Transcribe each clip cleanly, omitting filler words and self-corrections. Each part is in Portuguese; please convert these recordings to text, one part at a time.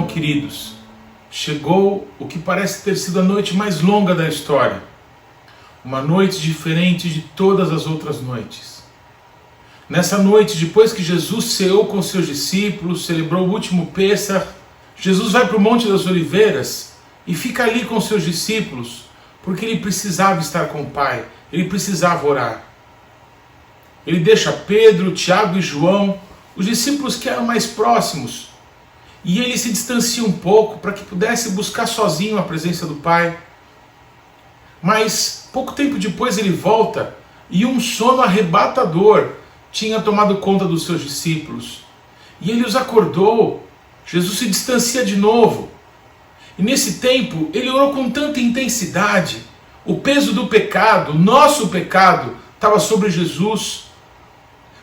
queridos, chegou o que parece ter sido a noite mais longa da história. Uma noite diferente de todas as outras noites. Nessa noite, depois que Jesus ceou com seus discípulos, celebrou o último Pêssar, Jesus vai para o Monte das Oliveiras e fica ali com seus discípulos, porque ele precisava estar com o Pai, ele precisava orar. Ele deixa Pedro, Tiago e João, os discípulos que eram mais próximos, e ele se distancia um pouco para que pudesse buscar sozinho a presença do Pai. Mas pouco tempo depois ele volta e um sono arrebatador tinha tomado conta dos seus discípulos. E ele os acordou. Jesus se distancia de novo. E nesse tempo ele orou com tanta intensidade. O peso do pecado, nosso pecado, estava sobre Jesus.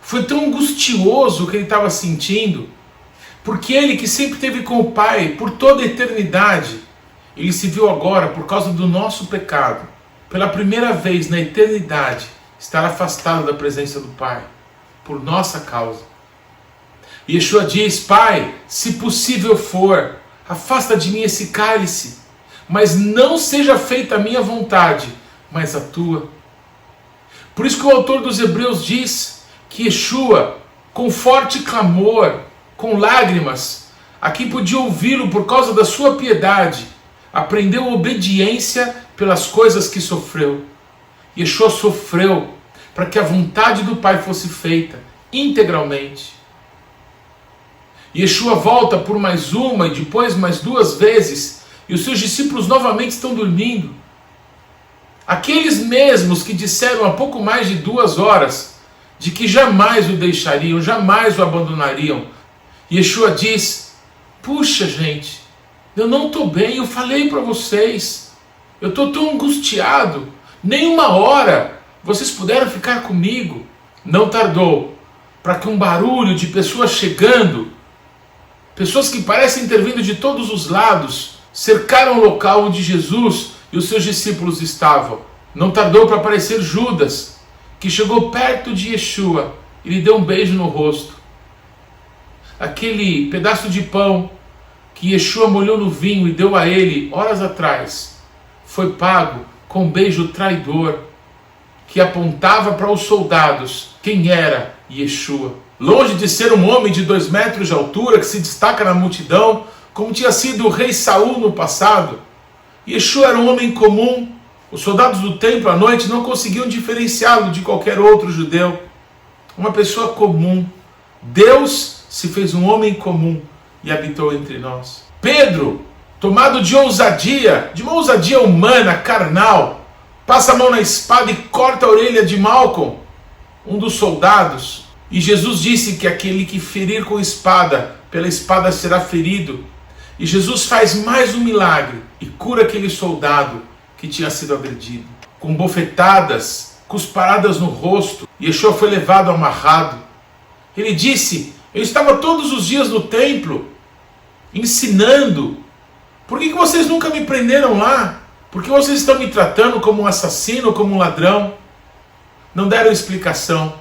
Foi tão angustioso o que ele estava sentindo, porque ele que sempre esteve com o Pai por toda a eternidade, ele se viu agora, por causa do nosso pecado, pela primeira vez na eternidade, estar afastado da presença do Pai, por nossa causa. Yeshua diz: Pai, se possível for, afasta de mim esse cálice, mas não seja feita a minha vontade, mas a tua. Por isso que o autor dos Hebreus diz que Yeshua, com forte clamor, com lágrimas, a quem podia ouvi-lo por causa da sua piedade, aprendeu obediência pelas coisas que sofreu. Yeshua sofreu para que a vontade do Pai fosse feita integralmente. Yeshua volta por mais uma e depois mais duas vezes, e os seus discípulos novamente estão dormindo. Aqueles mesmos que disseram há pouco mais de 2 horas de que jamais o deixariam, jamais o abandonariam. Yeshua diz: puxa gente, eu não estou bem, eu falei para vocês, eu estou tão angustiado, nem 1 hora vocês puderam ficar comigo. Não tardou para que um barulho de pessoas chegando, pessoas que parecem ter vindo de todos os lados, cercaram o local onde Jesus e os seus discípulos estavam. Não tardou para aparecer Judas, que chegou perto de Yeshua e lhe deu um beijo no rosto. Aquele pedaço de pão que Yeshua molhou no vinho e deu a ele horas atrás, foi pago com um beijo traidor, que apontava para os soldados quem era Yeshua. Longe de ser um homem de 2 metros de altura que se destaca na multidão, como tinha sido o rei Saul no passado, Yeshua era um homem comum. Os soldados do templo à noite não conseguiam diferenciá-lo de qualquer outro judeu. Uma pessoa comum. Deus se fez um homem comum e habitou entre nós. Pedro, tomado de uma ousadia humana, carnal, passa a mão na espada e corta a orelha de Malcom, um dos soldados. E Jesus disse que aquele que ferir com espada, pela espada será ferido. E Jesus faz mais um milagre e cura aquele soldado que tinha sido agredido. Com bofetadas, cusparadas no rosto, Yeshua foi levado amarrado. Ele disse: eu estava todos os dias no templo, ensinando. Por que vocês nunca me prenderam lá? Por que vocês estão me tratando como um assassino, como um ladrão? Não deram explicação.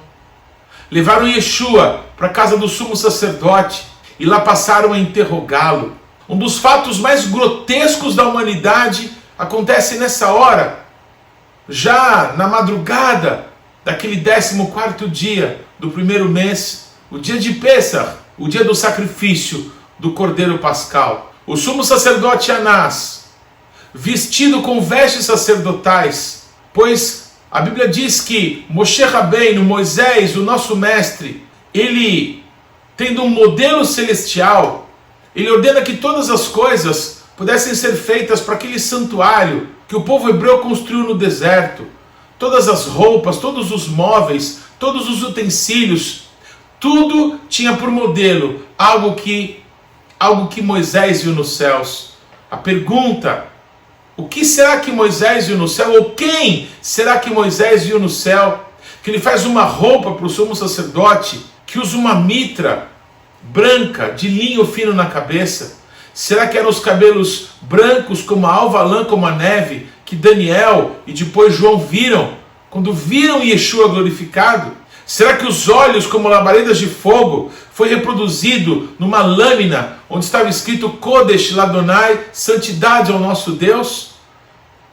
Levaram Yeshua para a casa do sumo sacerdote e lá passaram a interrogá-lo. Um dos fatos mais grotescos da humanidade acontece nessa hora, já na madrugada daquele 14º dia do 1º mês, o dia de Pêssar, o dia do sacrifício do Cordeiro Pascal. O sumo sacerdote Anás, vestido com vestes sacerdotais, pois a Bíblia diz que Moshe Rabbeinu, Moisés, o nosso mestre, ele, tendo um modelo celestial, ele ordena que todas as coisas pudessem ser feitas para aquele santuário que o povo hebreu construiu no deserto. Todas as roupas, todos os móveis, todos os utensílios, tudo tinha por modelo algo que Moisés viu nos céus. A pergunta: o que será que Moisés viu no céu? Ou quem será que Moisés viu no céu? Que ele faz uma roupa para o sumo sacerdote, que usa uma mitra branca, de linho fino na cabeça. Será que eram os cabelos brancos como a alva lã, como a neve, que Daniel e depois João viram, quando viram Yeshua glorificado? Será que os olhos como labaredas de fogo foi reproduzido numa lâmina onde estava escrito Kodesh Ladonai, santidade ao nosso Deus?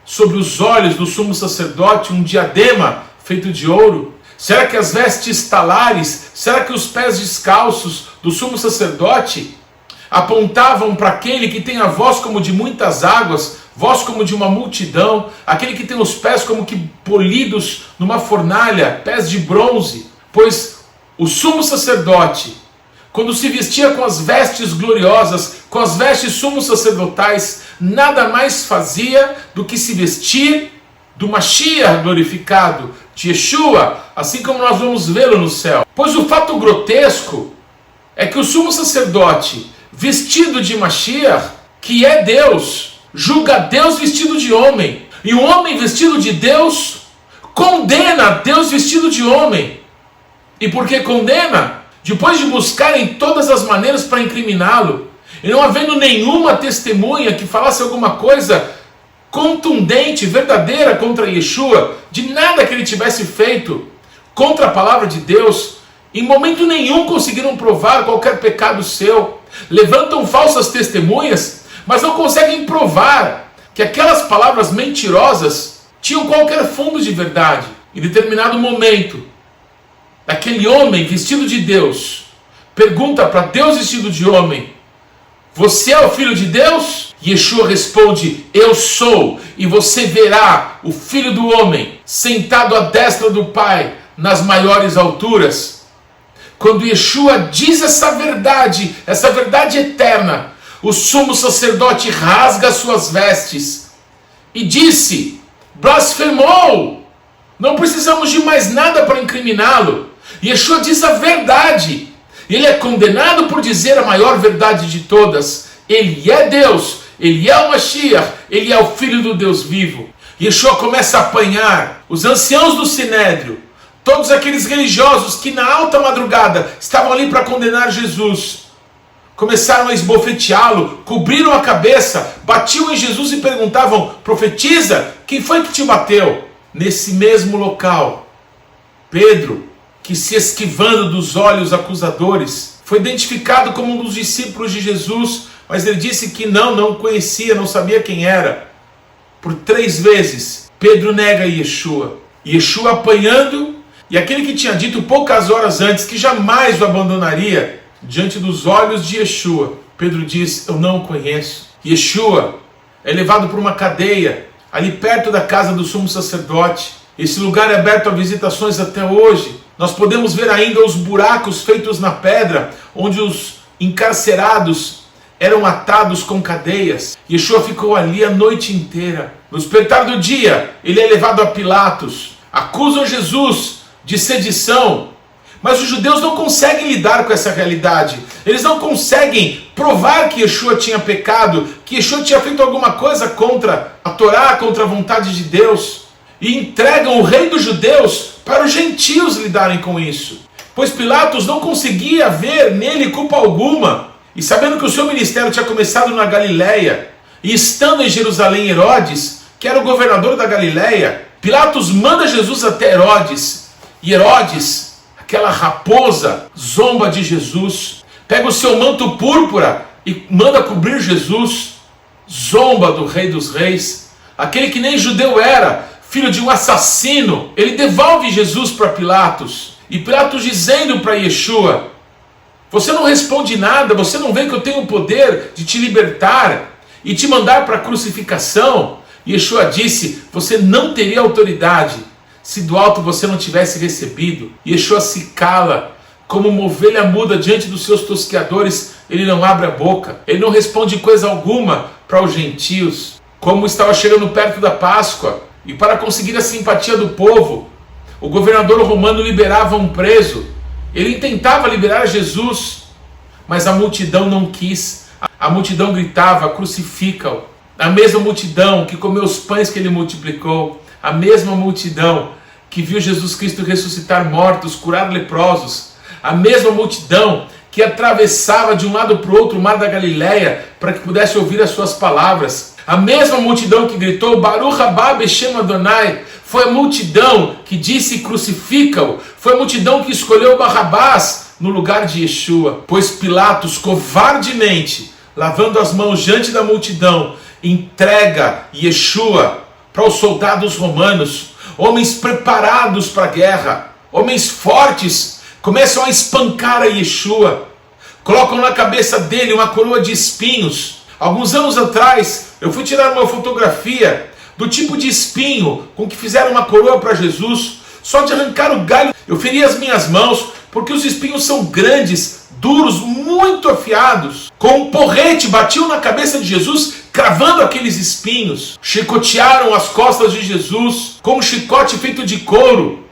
Sobre os olhos do sumo sacerdote um diadema feito de ouro? Será que as vestes talares, será que os pés descalços do sumo sacerdote apontavam para aquele que tem a voz como de muitas águas, voz como de uma multidão, aquele que tem os pés como que polidos numa fornalha, pés de bronze? Pois o sumo sacerdote, quando se vestia com as vestes gloriosas, com as vestes sumos sacerdotais, nada mais fazia do que se vestir do Mashiach glorificado, de Yeshua, assim como nós vamos vê-lo no céu. Pois o fato grotesco é que o sumo sacerdote, vestido de Mashiach, que é Deus, julga Deus vestido de homem, e o homem vestido de Deus condena Deus vestido de homem. E por que condena? Depois de buscarem todas as maneiras para incriminá-lo, e não havendo nenhuma testemunha que falasse alguma coisa contundente, verdadeira contra Yeshua, de nada que ele tivesse feito contra a palavra de Deus, em momento nenhum conseguiram provar qualquer pecado seu. Levantam falsas testemunhas, mas não conseguem provar que aquelas palavras mentirosas tinham qualquer fundo de verdade. Em determinado momento, aquele homem vestido de Deus pergunta para Deus vestido de homem: você é o Filho de Deus? Yeshua responde: eu sou, e você verá o Filho do Homem sentado à destra do Pai nas maiores alturas. Quando Yeshua diz essa verdade eterna, o sumo sacerdote rasga suas vestes e disse: blasfemou! Não precisamos de mais nada para incriminá-lo. Yeshua diz a verdade. Ele é condenado por dizer a maior verdade de todas. Ele é Deus, ele é o Mashiach, ele é o Filho do Deus vivo. Yeshua começa a apanhar os anciãos do Sinédrio, todos aqueles religiosos que na alta madrugada estavam ali para condenar Jesus. Começaram a esbofeteá-lo, cobriram a cabeça, batiam em Jesus e perguntavam: profetiza, quem foi que te bateu? Nesse mesmo local, Pedro, que se esquivando dos olhos acusadores, foi identificado como um dos discípulos de Jesus, mas ele disse que não conhecia, não sabia quem era. Por 3 vezes, Pedro nega Yeshua. Yeshua apanhando, e aquele que tinha dito poucas horas antes que jamais o abandonaria, diante dos olhos de Yeshua, Pedro diz: eu não o conheço. Yeshua é levado por uma cadeia, ali perto da casa do sumo sacerdote. Esse lugar é aberto a visitações até hoje. Nós podemos ver ainda os buracos feitos na pedra, onde os encarcerados eram atados com cadeias. Yeshua ficou ali a noite inteira. No despertar do dia, ele é levado a Pilatos. Acusam Jesus de sedição, mas os judeus não conseguem lidar com essa realidade. Eles não conseguem provar que Yeshua tinha pecado, que Yeshua tinha feito alguma coisa contra a Torá, contra a vontade de Deus. E entregam o rei dos judeus para os gentios lidarem com isso. Pois Pilatos não conseguia ver nele culpa alguma. E sabendo que o seu ministério tinha começado na Galileia, e estando em Jerusalém Herodes, que era o governador da Galileia, Pilatos manda Jesus até Herodes. E Herodes, aquela raposa, zomba de Jesus, pega o seu manto púrpura e manda cobrir Jesus, zomba do Rei dos Reis, aquele que nem judeu era, filho de um assassino. Ele devolve Jesus para Pilatos, e Pilatos dizendo para Yeshua: você não responde nada, você não vê que eu tenho o poder de te libertar e te mandar para a crucificação? Yeshua disse: você não teria autoridade se do alto você não tivesse recebido. Yeshua se cala, como uma ovelha muda diante dos seus tosqueadores. Ele não abre a boca, ele não responde coisa alguma para os gentios. Como estava chegando perto da Páscoa, e para conseguir a simpatia do povo, o governador romano liberava um preso. Ele tentava liberar Jesus, mas a multidão não quis. A multidão gritava: crucifica-o. A mesma multidão que comeu os pães que ele multiplicou, a mesma multidão que viu Jesus Cristo ressuscitar mortos, curar leprosos, a mesma multidão que atravessava de um lado para o outro o mar da Galileia para que pudesse ouvir as suas palavras, a mesma multidão que gritou Baruch haba b'shem Adonai, foi a multidão que disse crucifica-o, foi a multidão que escolheu Barrabás no lugar de Yeshua, pois Pilatos covardemente, lavando as mãos diante da multidão, entrega Yeshua para os soldados romanos, homens preparados para a guerra, homens fortes, começam a espancar a Yeshua, colocam na cabeça dele uma coroa de espinhos. Alguns anos atrás, eu fui tirar uma fotografia do tipo de espinho com que fizeram uma coroa para Jesus. Só de arrancar o galho, eu feri as minhas mãos, porque os espinhos são grandes, duros, muito afiados. Com um porrete, batiam na cabeça de Jesus, cravando aqueles espinhos. Chicotearam as costas de Jesus com um chicote feito de couro,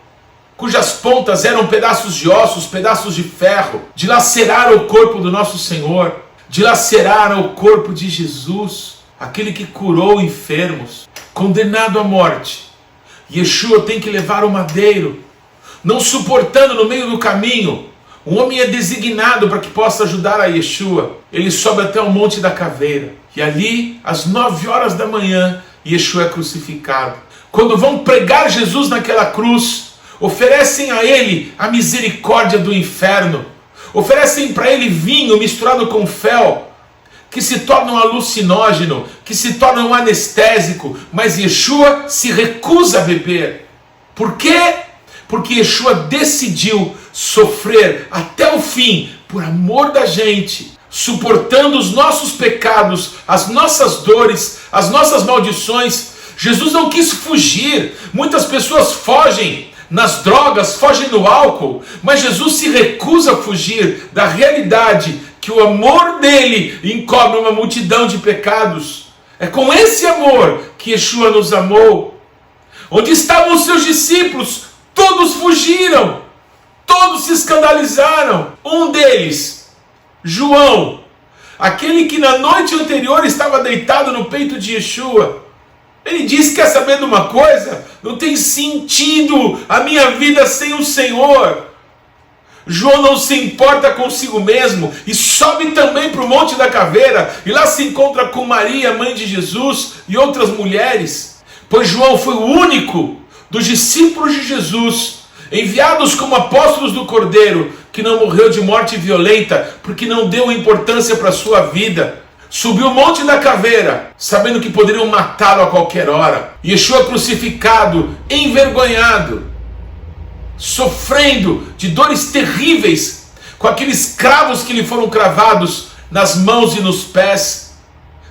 cujas pontas eram pedaços de ossos, pedaços de ferro. Dilaceraram o corpo do nosso Senhor, dilaceraram o corpo de Jesus, aquele que curou enfermos, condenado à morte. Yeshua tem que levar o madeiro, não suportando no meio do caminho. Um homem é designado para que possa ajudar a Yeshua. Ele sobe até o Monte da Caveira. E ali, às 9 horas da manhã, Yeshua é crucificado. Quando vão pregar Jesus naquela cruz, oferecem a ele a misericórdia do inferno. Oferecem para ele vinho misturado com fel, que se torna um alucinógeno, que se torna um anestésico. Mas Yeshua se recusa a beber. Por quê? Porque Yeshua decidiu sofrer até o fim, por amor da gente, suportando os nossos pecados, as nossas dores, as nossas maldições. Jesus não quis fugir. Muitas pessoas fogem nas drogas, fogem no álcool, mas Jesus se recusa a fugir da realidade que o amor dele encobre uma multidão de pecados. É com esse amor que Yeshua nos amou. Onde estavam os seus discípulos? Todos fugiram, todos se escandalizaram. Um deles, João, aquele que na noite anterior estava deitado no peito de Yeshua, ele disse: quer saber de uma coisa? Não tem sentido a minha vida sem o Senhor. João não se importa consigo mesmo e sobe também para o Monte da Caveira, e lá se encontra com Maria, mãe de Jesus, e outras mulheres, pois João foi o único dos discípulos de Jesus, enviados como apóstolos do Cordeiro, que não morreu de morte violenta, porque não deu importância para a sua vida. Subiu o Monte da Caveira, sabendo que poderiam matá-lo a qualquer hora. Yeshua crucificado, envergonhado, sofrendo de dores terríveis, com aqueles cravos que lhe foram cravados nas mãos e nos pés,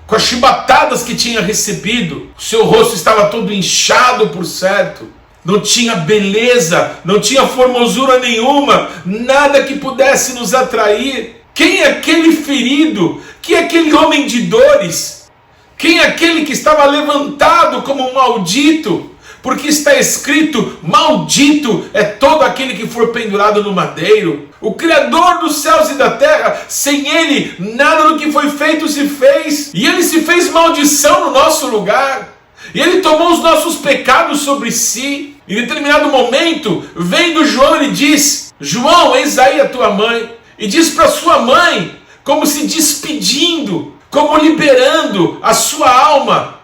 com as chibatadas que tinha recebido. O seu rosto estava todo inchado, por certo. Não tinha beleza, não tinha formosura nenhuma, nada que pudesse nos atrair. Quem é aquele ferido? Quem é aquele homem de dores? Quem é aquele que estava levantado como um maldito? Porque está escrito: maldito é todo aquele que for pendurado no madeiro. O Criador dos céus e da terra, sem Ele, nada do que foi feito se fez. E Ele se fez maldição no nosso lugar. E Ele tomou os nossos pecados sobre si. Em determinado momento, vendo João, ele diz: João, eis aí a tua mãe. E diz para sua mãe, como se despedindo, como liberando a sua alma,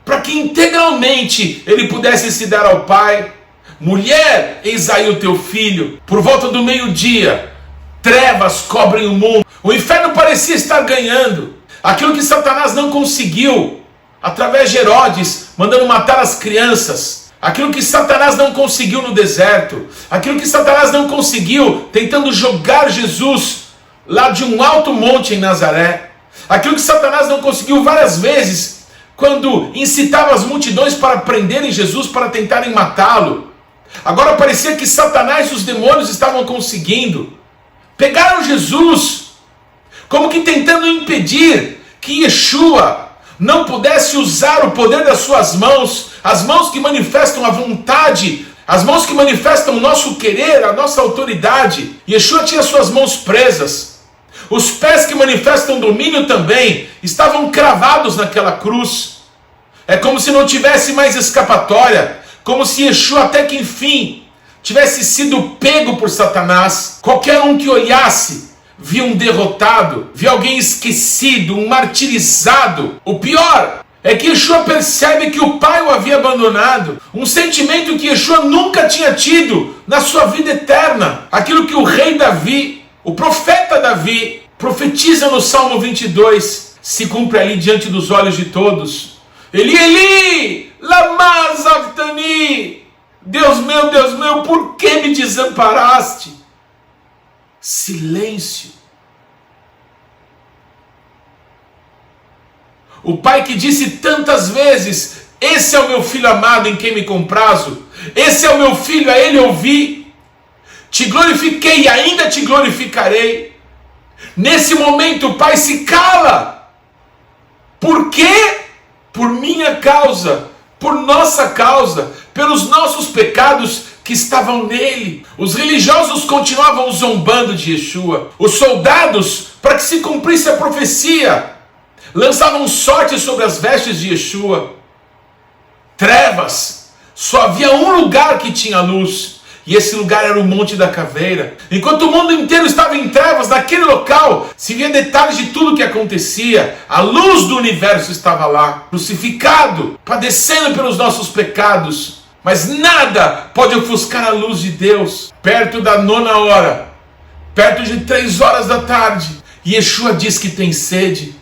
para que integralmente ele pudesse se dar ao Pai. Mulher, eis aí o teu filho. Por volta do meio-dia, trevas cobrem o mundo. O inferno parecia estar ganhando. Aquilo que Satanás não conseguiu, através de Herodes, mandando matar as crianças. Aquilo que Satanás não conseguiu no deserto. Aquilo que Satanás não conseguiu, tentando jogar Jesus lá de um alto monte em Nazaré. Aquilo que Satanás não conseguiu várias vezes, quando incitava as multidões para prenderem Jesus, para tentarem matá-lo. Agora parecia que Satanás e os demônios estavam conseguindo. Pegaram Jesus, como que tentando impedir que Yeshua não pudesse usar o poder das suas mãos, as mãos que manifestam a vontade, as mãos que manifestam o nosso querer, a nossa autoridade. Yeshua tinha suas mãos presas. Os pés que manifestam domínio também estavam cravados naquela cruz. É como se não tivesse mais escapatória, como se Yeshua até que enfim tivesse sido pego por Satanás. Qualquer um que olhasse via um derrotado, via alguém esquecido, um martirizado. O pior é que Yeshua percebe que o Pai o havia abandonado, um sentimento que Yeshua nunca tinha tido na sua vida eterna. Aquilo que o rei Davi O profeta Davi profetiza no Salmo 22, se cumpre ali diante dos olhos de todos. Eli, Eli, lama sabachthani. Deus meu, por que me desamparaste? Silêncio. O pai que disse tantas vezes: esse é o meu filho amado em quem me comprazo, esse é o meu filho, a ele ouvi, te glorifiquei e ainda te glorificarei. Nesse momento o pai se cala. Por quê? Por minha causa, por nossa causa, pelos nossos pecados que estavam nele. Os religiosos continuavam zombando de Yeshua. Os soldados, para que se cumprisse a profecia, lançavam sorte sobre as vestes de Yeshua. Trevas. Só havia um lugar que tinha luz, e esse lugar era o Monte da Caveira. Enquanto o mundo inteiro estava em trevas, naquele local se via detalhes de tudo o que acontecia. A luz do universo estava lá, crucificado, padecendo pelos nossos pecados. Mas nada pode ofuscar a luz de Deus. Perto da 9ª, perto de 3 horas da tarde, Yeshua diz que tem sede.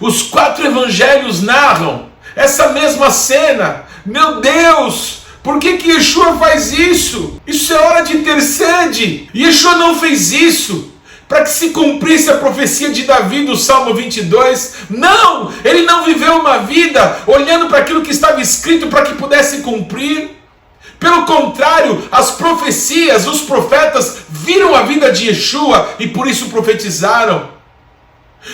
Os 4 evangelhos narram essa mesma cena. Meu Deus, por que Yeshua faz isso? Isso é hora de ter sede. Yeshua não fez isso para que se cumprisse a profecia de Davi do Salmo 22. Não, ele não viveu uma vida olhando para aquilo que estava escrito para que pudesse cumprir. Pelo contrário, as profecias, os profetas viram a vida de Yeshua e por isso profetizaram.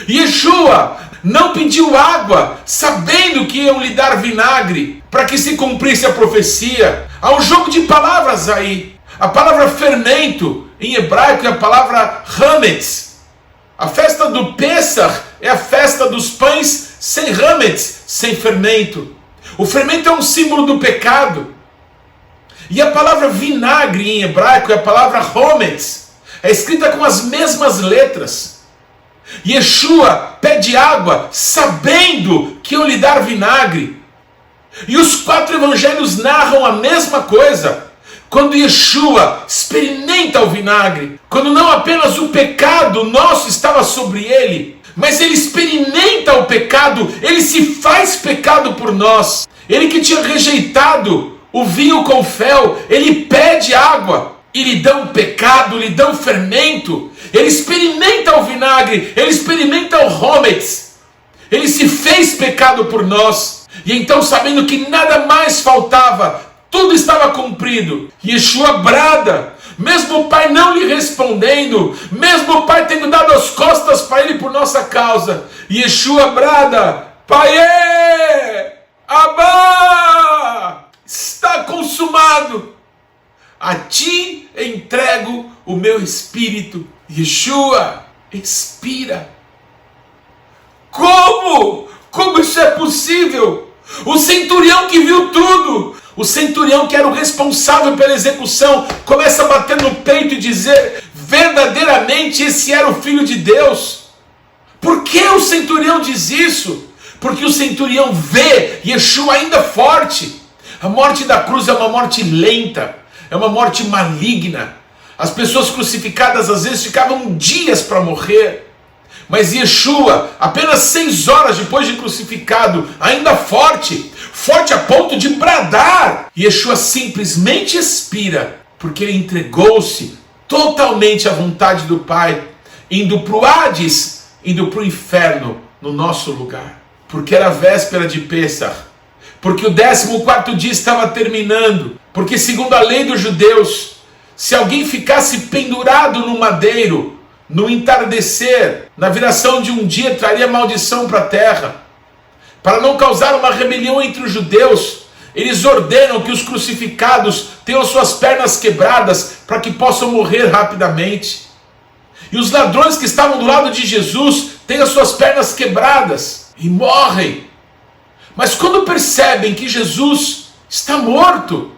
Yeshua não pediu água sabendo que iam lhe dar vinagre para que se cumprisse a profecia. Há um jogo de palavras aí. A palavra fermento em hebraico é a palavra hametz. A festa do Pêssar é a festa dos pães sem hametz, sem fermento. O fermento é um símbolo do pecado. E a palavra vinagre em hebraico é a palavra hometz. É escrita com as mesmas letras. Yeshua pede água sabendo que iam lhe dar vinagre. E os 4 evangelhos narram a mesma coisa. Quando Yeshua experimenta o vinagre, quando não apenas o pecado nosso estava sobre ele, mas ele experimenta o pecado, ele se faz pecado por nós. Ele que tinha rejeitado o vinho com fel, ele pede água. E lhe dão pecado, lhe dão fermento. Ele experimenta o vinagre, ele experimenta o hometz. Ele se fez pecado por nós. E então, sabendo que nada mais faltava, tudo estava cumprido, Yeshua brada, mesmo o Pai não lhe respondendo, mesmo o Pai tendo dado as costas para ele por nossa causa, Yeshua brada: Pai, Abba, está consumado. A ti entrego o meu espírito. Yeshua expira. Como? Como isso é possível? O centurião que viu tudo, o centurião que era o responsável pela execução, começa a bater no peito e dizer: verdadeiramente esse era o Filho de Deus. Por que o centurião diz isso? Porque o centurião vê Yeshua ainda forte. A morte da cruz é uma morte lenta. É uma morte maligna. As pessoas crucificadas às vezes ficavam dias para morrer. Mas Yeshua, apenas 6 horas depois de crucificado, ainda forte a ponto de bradar, Yeshua simplesmente expira, porque ele entregou-se totalmente à vontade do Pai, indo para o Hades, indo para o inferno no nosso lugar. Porque era véspera de Pêssar, porque o 14º dia estava terminando, porque segundo a lei dos judeus, se alguém ficasse pendurado no madeiro, no entardecer, na viração de um dia, traria maldição para a terra. Para não causar uma rebelião entre os judeus, eles ordenam que os crucificados tenham suas pernas quebradas para que possam morrer rapidamente. E os ladrões que estavam do lado de Jesus têm as suas pernas quebradas e morrem. Mas quando percebem que Jesus está morto,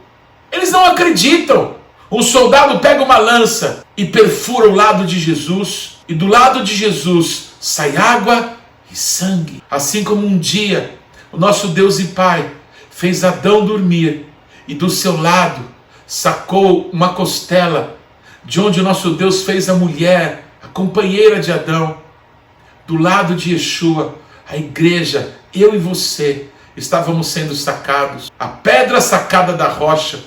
eles não acreditam. Um soldado pega uma lança e perfura o lado de Jesus, e do lado de Jesus sai água e sangue. Assim como um dia o nosso Deus e Pai fez Adão dormir, e do seu lado sacou uma costela, de onde o nosso Deus fez a mulher, a companheira de Adão, do lado de Yeshua, a igreja, eu e você, estávamos sendo sacados. A pedra sacada da rocha,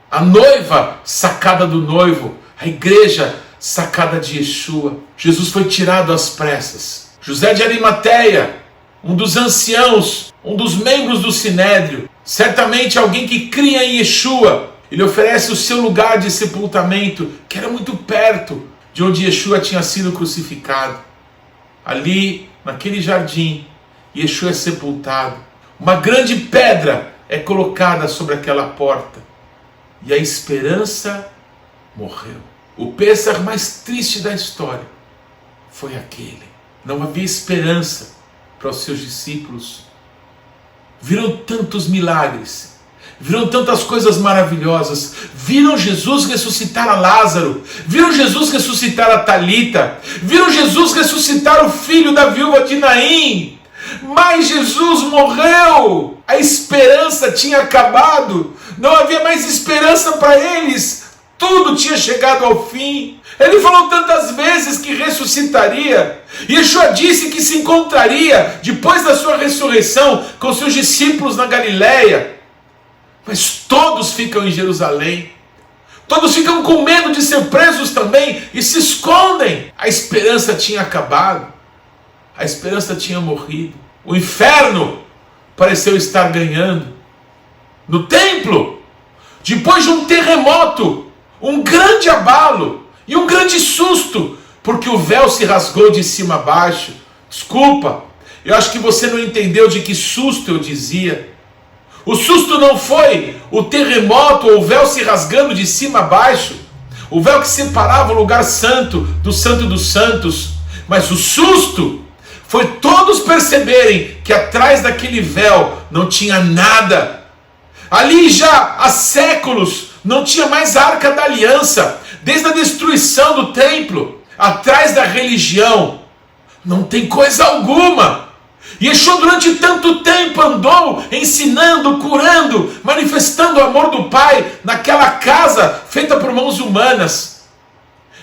a noiva sacada do noivo, a igreja sacada de Yeshua. Jesus foi tirado às pressas. José de Arimateia, um dos anciãos, um dos membros do Sinédrio, certamente alguém que cria em Yeshua, ele oferece o seu lugar de sepultamento, que era muito perto de onde Yeshua tinha sido crucificado. Ali, naquele jardim, Yeshua é sepultado. Uma grande pedra é colocada sobre aquela porta. E a esperança morreu. O Pêssar mais triste da história foi aquele. Não havia esperança para os seus discípulos. Viram tantos milagres, viram tantas coisas maravilhosas, viram Jesus ressuscitar a Lázaro, viram Jesus ressuscitar a Talita, viram Jesus ressuscitar o filho da viúva de Naim, mas Jesus morreu, a esperança tinha acabado, não havia mais esperança para eles, tudo tinha chegado ao fim. Ele falou tantas vezes que ressuscitaria. Yeshua disse que se encontraria depois da sua ressurreição com seus discípulos na Galileia. Mas todos ficam em Jerusalém. Todos ficam com medo de ser presos também e se escondem. A esperança tinha acabado. A esperança tinha morrido. O inferno pareceu estar ganhando. No templo, depois de um terremoto, um grande abalo e um grande susto, porque o véu se rasgou de cima a baixo. Desculpa, eu acho que você não entendeu de que susto eu dizia. O susto não foi o terremoto ou o véu se rasgando de cima a baixo, o véu que separava o lugar santo dos santos, mas o susto foi todos perceberem que atrás daquele véu não tinha nada. Ali já há séculos não tinha mais a Arca da Aliança, desde a destruição do templo. Atrás da religião não tem coisa alguma. Yeshua durante tanto tempo andou ensinando, curando, manifestando o amor do Pai naquela casa feita por mãos humanas.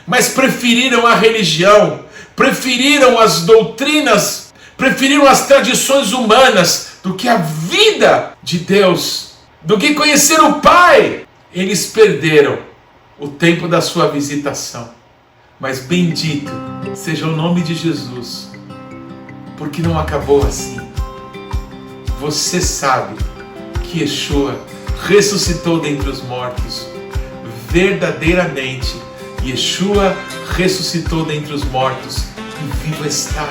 Mas preferiram a religião, preferiram as doutrinas, preferiram as tradições humanas do que a vida de Deus, do que conhecer o Pai. Eles perderam o tempo da sua visitação. Mas bendito seja o nome de Jesus, porque não acabou assim. Você sabe que Yeshua ressuscitou dentre os mortos. Verdadeiramente, Yeshua ressuscitou dentre os mortos e vivo está.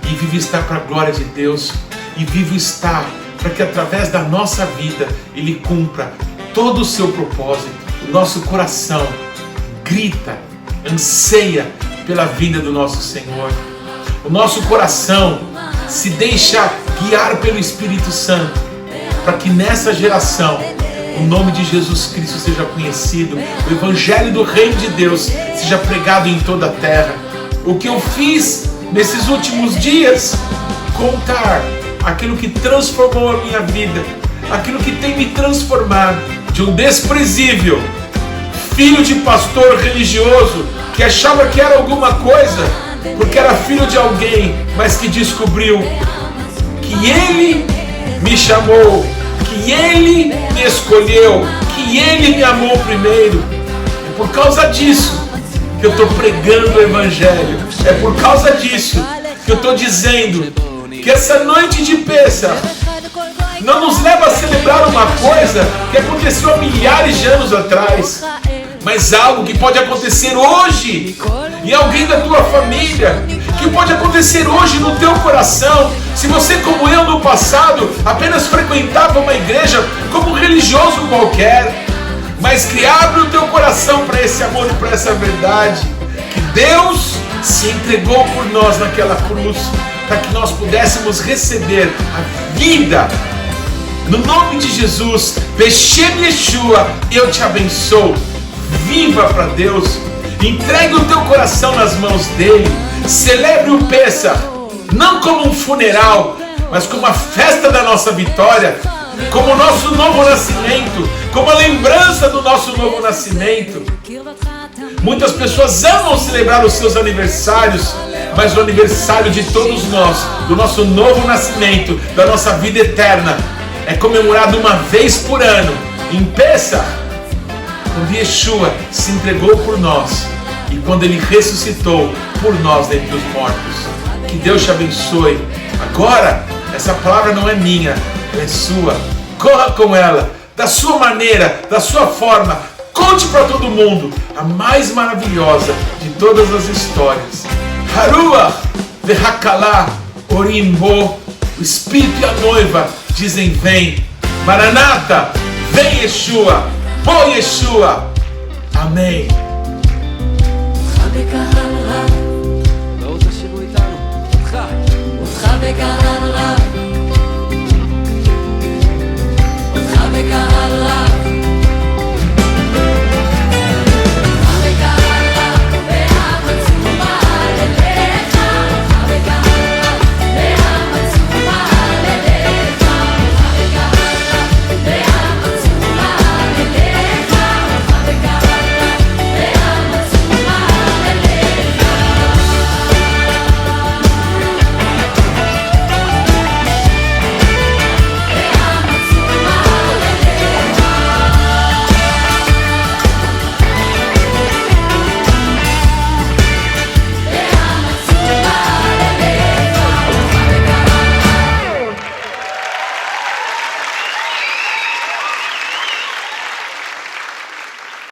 E vivo está para a glória de Deus. E vivo está para que através da nossa vida Ele cumpra todo o seu propósito. O nosso coração grita, anseia pela vinda do nosso Senhor. O nosso coração se deixa guiar pelo Espírito Santo, para que nessa geração o nome de Jesus Cristo seja conhecido, o Evangelho do Reino de Deus seja pregado em toda a terra. O que eu fiz nesses últimos dias, contar aquilo que transformou a minha vida, aquilo que tem me transformado de um desprezível filho de pastor religioso que achava que era alguma coisa porque era filho de alguém, mas que descobriu que Ele me chamou, que Ele me escolheu, que Ele me amou primeiro. É por causa disso que eu estou pregando o Evangelho. É por causa disso que eu estou dizendo que essa noite de Pêssar não nos leva a celebrar uma coisa que aconteceu há milhares de anos atrás, mas algo que pode acontecer hoje em alguém da tua família, que pode acontecer hoje no teu coração. Se você, como eu no passado, apenas frequentava uma igreja como um religioso qualquer, mas que abre o teu coração para esse amor e para essa verdade, que Deus se entregou por nós naquela cruz, para que nós pudéssemos receber a vida. No nome de Jesus, Beshem Yeshua, eu te abençoo. Viva para Deus, entregue o teu coração nas mãos dele, celebre o Pêssar, não como um funeral, mas como a festa da nossa vitória, como o nosso novo nascimento, como a lembrança do nosso novo nascimento. Muitas pessoas amam celebrar os seus aniversários, mas o aniversário de todos nós, do nosso novo nascimento, da nossa vida eterna, é comemorado uma vez por ano, em Pessah, quando Yeshua se entregou por nós e quando Ele ressuscitou por nós dentre os mortos. Que Deus te abençoe. Agora, essa palavra não é minha, ela é sua. Corra com ela, da sua maneira, da sua forma. Conte para todo mundo a mais maravilhosa de todas as histórias. Haruach vehakalá orimbo. O Espírito e a noiva dizem: vem. Maranata, vem Yeshua. Bom Yeshua. Amém.